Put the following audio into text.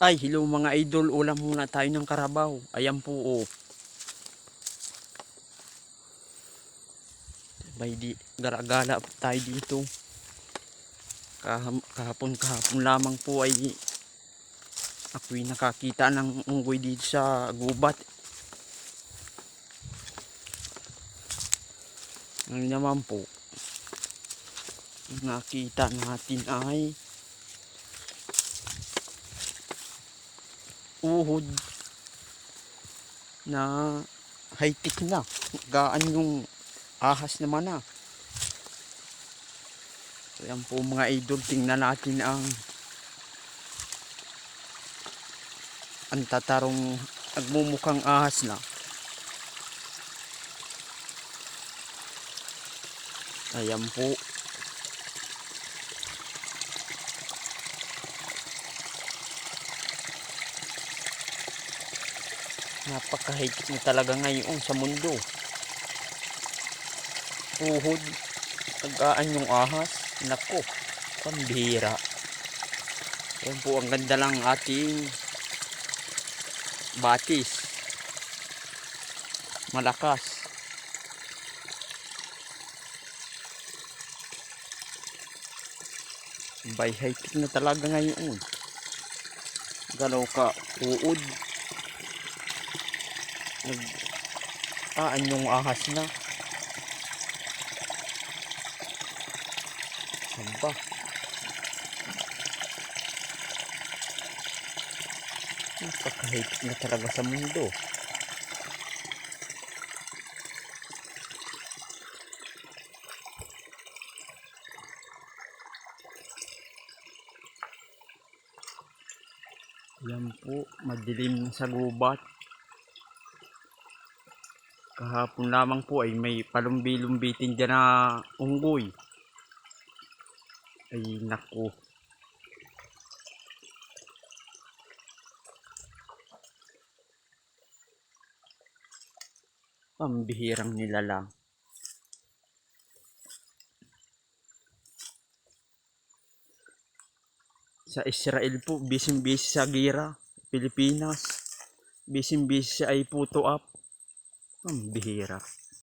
Ay, hello mga idol, ulam muna tayo ng karabaw. Ayan po, oh. Bay di, garagala tayo dito. Kahapon lamang po ay ako'y nakakita ng unggoy dito sa gubat. Ngayon naman po, nakita natin ay uhod na high-tech na. Gaan yung ahas naman na. Ayan po mga idol, tingnan natin ang tatarong nagmumukhang ahas na. Ayan po. Napaka-high-tech na talaga ngayon sa mundo. Uhod, tagaan yung ahas. Nako, pambihira. Ayan po, ang ganda lang ating batis. Malakas. By high-tech na talaga ngayon. Galaw ka, uod. Nag-aan yung ahas na. Samba. Napaka-high-tech na talaga sa mundo. Yan po, madilim sa gubat. Kahapon lamang po ay may palumbi-lumbitin dyan na unggoy. Ay naku. Pambihirang nilalang. Sa Israel po, busy-busy sa gira. Pilipinas, busy-busy ay puto up. Pambihira.